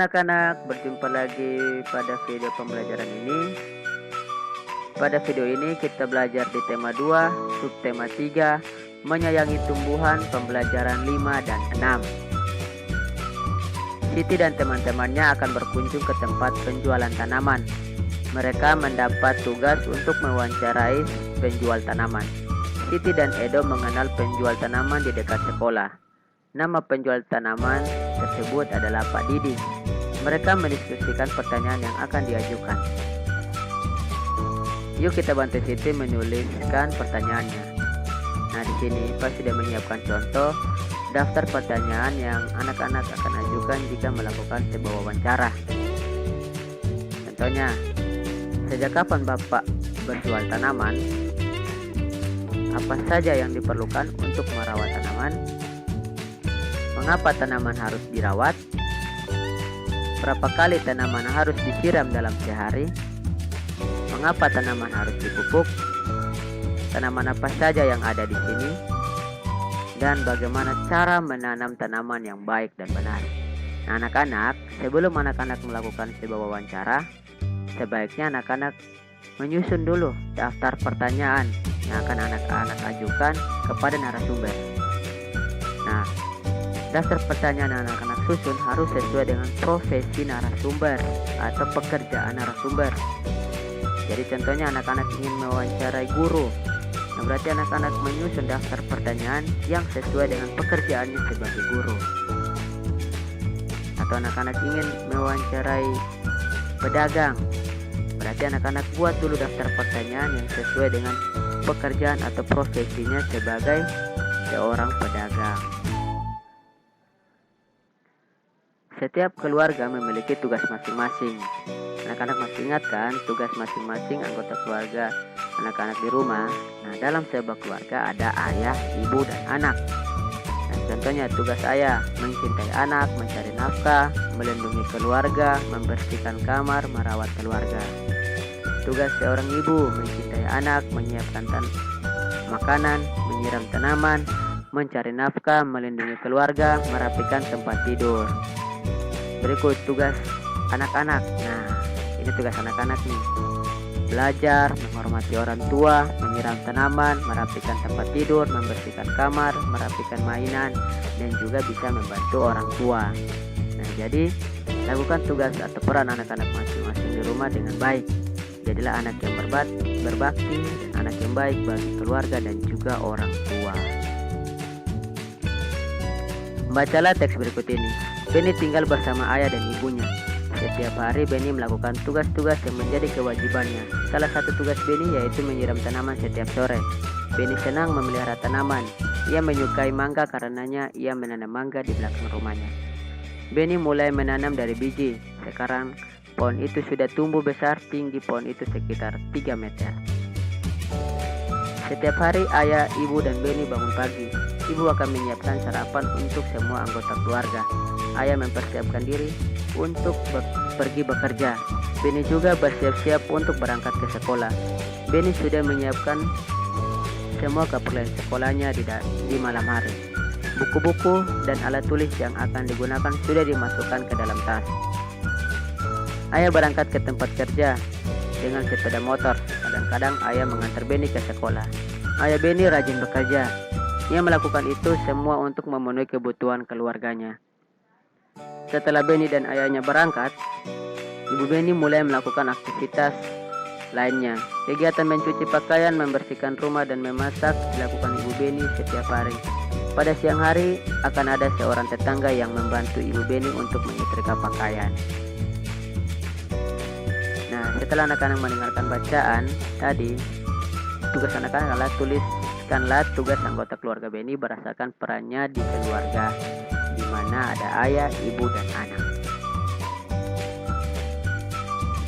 Anak-anak, berjumpa lagi pada video pembelajaran ini. Pada video ini kita belajar di tema 2, subtema 3, menyayangi tumbuhan, pembelajaran 5 dan 6. Siti dan teman-temannya akan berkunjung ke tempat penjualan tanaman. Mereka mendapat tugas untuk mewawancarai penjual tanaman. Siti dan Edo mengenal penjual tanaman di dekat sekolah. Nama penjual tanaman tersebut adalah Pak Didi. Mereka mendiskusikan pertanyaan yang akan diajukan. Yuk kita bantu Siti menuliskan pertanyaannya. Nah, di sini Pak sudah menyiapkan contoh daftar pertanyaan yang anak-anak akan ajukan jika melakukan sebuah wawancara. Contohnya, sejak kapan Bapak berjual tanaman? Apa saja yang diperlukan untuk merawat tanaman? Mengapa tanaman harus dirawat? Berapa kali tanaman harus disiram dalam sehari? Mengapa tanaman harus dipupuk? Tanaman apa saja yang ada di sini? Dan bagaimana cara menanam tanaman yang baik dan benar? Nah, anak-anak, sebelum anak-anak melakukan sebuah wawancara, sebaiknya anak-anak menyusun dulu daftar pertanyaan yang akan anak-anak ajukan kepada narasumber. Nah, daftar pertanyaan yang anak-anak susun harus sesuai dengan profesi narasumber atau pekerjaan narasumber. Jadi contohnya anak-anak ingin mewawancarai guru. Nah, berarti anak-anak menyusun daftar pertanyaan yang sesuai dengan pekerjaannya sebagai guru. Atau anak-anak ingin mewawancarai pedagang. Berarti anak-anak buat dulu daftar pertanyaan yang sesuai dengan pekerjaan atau profesinya sebagai seorang pedagang. Setiap keluarga memiliki tugas masing-masing. Anak-anak masih ingat kan tugas masing-masing anggota keluarga anak-anak di rumah? Nah, dalam sebuah keluarga ada ayah, ibu, dan anak. Nah, contohnya tugas ayah mencintai anak, mencari nafkah, melindungi keluarga, membersihkan kamar, merawat keluarga. Tugas seorang ibu mencintai anak, menyiapkan makanan, menyiram tanaman, mencari nafkah, melindungi keluarga, merapikan tempat tidur. Berikut tugas anak-anak. Nah, ini tugas anak-anak nih. Belajar, menghormati orang tua, menyiram tanaman, merapikan tempat tidur, membersihkan kamar, merapikan mainan, dan juga bisa membantu orang tua. Nah, jadi lakukan tugas atau peran anak-anak masing-masing di rumah dengan baik. Jadilah anak yang berbakti dan anak yang baik bagi keluarga dan juga orang tua. Bacalah teks berikut ini. Benny tinggal bersama ayah dan ibunya. Setiap hari Benny melakukan tugas-tugas yang menjadi kewajibannya. Salah satu tugas Benny yaitu menyiram tanaman setiap sore. Benny senang memelihara tanaman. Ia menyukai mangga karenanya ia menanam mangga di belakang rumahnya. Benny mulai menanam dari biji. Sekarang pohon itu sudah tumbuh besar, tinggi pohon itu sekitar 3 meter. Setiap hari ayah, ibu, dan Benny bangun pagi. Ibu akan menyiapkan sarapan untuk semua anggota keluarga. Ayah mempersiapkan diri untuk pergi bekerja. Benny juga bersiap-siap untuk berangkat ke sekolah. Benny sudah menyiapkan semua keperluan sekolahnya di malam hari. Buku-buku dan alat tulis yang akan digunakan sudah dimasukkan ke dalam tas. Ayah berangkat ke tempat kerja dengan sepeda motor. Kadang-kadang ayah mengantar Benny ke sekolah. Ayah Benny rajin bekerja. Ia melakukan itu semua untuk memenuhi kebutuhan keluarganya. Setelah Benny dan ayahnya berangkat, ibu Benny mulai melakukan aktivitas lainnya. Kegiatan mencuci pakaian, membersihkan rumah, dan memasak dilakukan ibu Benny setiap hari. Pada siang hari akan ada seorang tetangga yang membantu ibu Benny untuk menyetrika pakaian. Nah, setelah anak-anak mendengarkan bacaan tadi, tugas anak-anak adalah tuliskanlah tugas anggota keluarga Benny berdasarkan perannya di keluarga, di mana ada ayah, ibu, dan anak.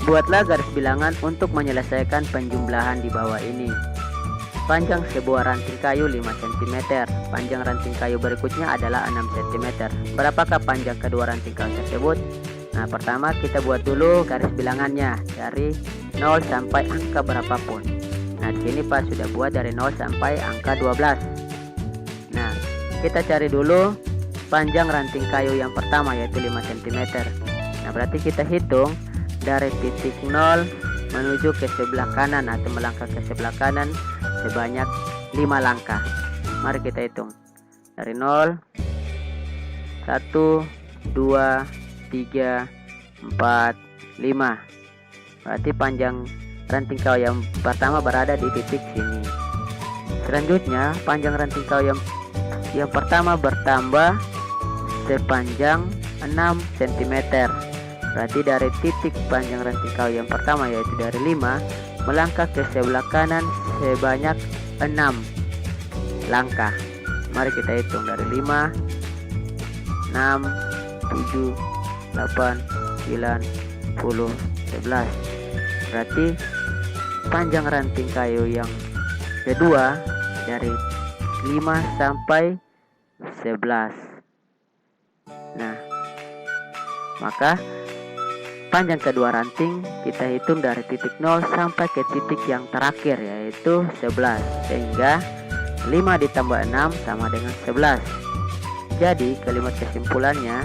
Buatlah garis bilangan untuk menyelesaikan penjumlahan di bawah ini. Panjang sebuah ranting kayu 5 cm. Panjang ranting kayu berikutnya adalah 6 cm. Berapakah panjang kedua ranting kayu tersebut? Nah, pertama kita buat dulu garis bilangannya dari 0 sampai angka berapapun. Nah, di sini Pak sudah buat dari 0 sampai angka 12. Nah, kita cari dulu panjang ranting kayu yang pertama yaitu 5 cm. Nah, berarti kita hitung dari titik 0 menuju ke sebelah kanan atau melangkah ke sebelah kanan sebanyak 5 langkah. Mari kita hitung. Dari 0, 1, 2, 3, 4, 5. Berarti panjang ranting kayu yang pertama berada di titik sini. Selanjutnya, panjang ranting kayu yang pertama bertambah sepanjang 6 cm. Berarti dari titik panjang ranting kayu yang pertama, yaitu dari 5, melangkah ke sebelah kanan sebanyak 6 langkah. Mari kita hitung dari 5, 6, 7, 8, 9, 10, 11. Berarti panjang ranting kayu yang kedua dari 5 sampai 11. Nah, maka panjang kedua ranting kita hitung dari titik 0 sampai ke titik yang terakhir, yaitu 11. Sehingga 5 ditambah 6 sama dengan 11. Jadi kalimat kesimpulannya,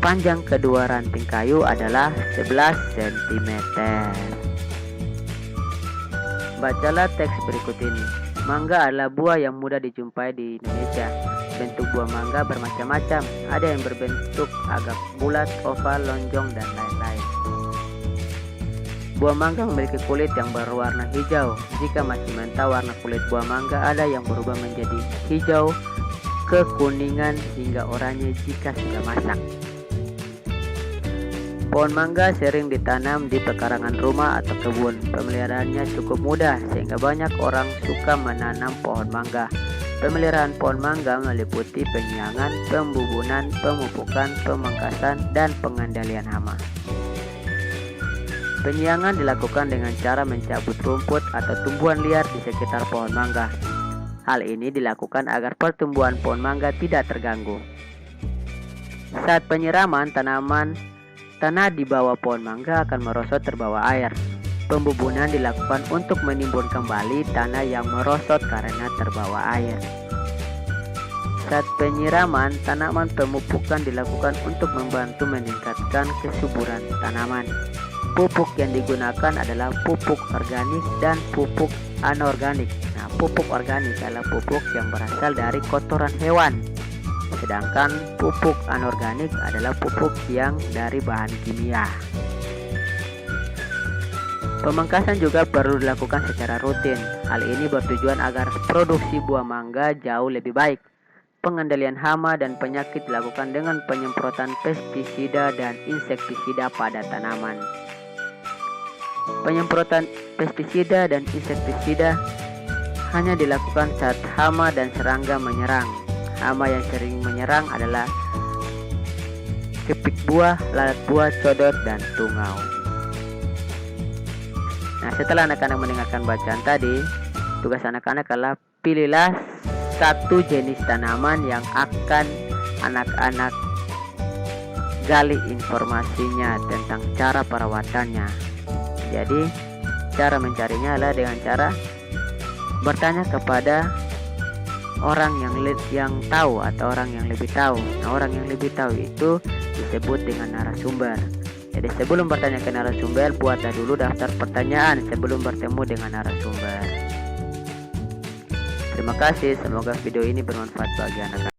panjang kedua ranting kayu adalah 11 cm. Bacalah teks berikut ini. Mangga adalah buah yang mudah dijumpai di Indonesia. Bentuk buah mangga bermacam-macam. Ada yang berbentuk agak bulat, oval, lonjong, dan lain-lain. Buah mangga memiliki kulit yang berwarna hijau. Jika masih mentah, warna kulit buah mangga ada yang berubah menjadi hijau, kekuningan, hingga oranye jika sudah masak. Pohon mangga sering ditanam di pekarangan rumah atau kebun. Pemeliharaannya cukup mudah sehingga banyak orang suka menanam pohon mangga. Pemeliharaan pohon mangga meliputi penyiangan, pembubunan, pemupukan, pemangkasan, dan pengendalian hama. Penyiangan dilakukan dengan cara mencabut rumput atau tumbuhan liar di sekitar pohon mangga. Hal ini dilakukan agar pertumbuhan pohon mangga tidak terganggu. Saat penyiraman, tanah di bawah pohon mangga akan merosot terbawa air. Pembubunan dilakukan untuk menimbun kembali tanah yang merosot karena terbawa air. Saat penyiraman, tanaman pemupukan dilakukan untuk membantu meningkatkan kesuburan tanaman. Pupuk yang digunakan adalah pupuk organik dan pupuk anorganik. Nah, pupuk organik adalah pupuk yang berasal dari kotoran hewan. Sedangkan pupuk anorganik adalah pupuk yang dari bahan kimia. Pemangkasan juga perlu dilakukan secara rutin. Hal ini bertujuan agar produksi buah mangga jauh lebih baik. Pengendalian hama dan penyakit dilakukan dengan penyemprotan pestisida dan insektisida pada tanaman. Penyemprotan pestisida dan insektisida hanya dilakukan saat hama dan serangga menyerang. Hama yang sering menyerang adalah kepik buah, lalat buah, codot, dan tungau. Nah, setelah anak-anak mendengarkan bacaan tadi, tugas anak-anak adalah pilihlah satu jenis tanaman yang akan anak-anak gali informasinya tentang cara perawatannya. Jadi, cara mencarinya adalah dengan cara bertanya kepada orang yang tahu atau orang yang lebih tahu. Nah, orang yang lebih tahu itu disebut dengan narasumber. Jadi sebelum bertanya ke narasumber, buatlah dulu daftar pertanyaan sebelum bertemu dengan narasumber. Terima kasih, semoga video ini bermanfaat bagi anak-anak.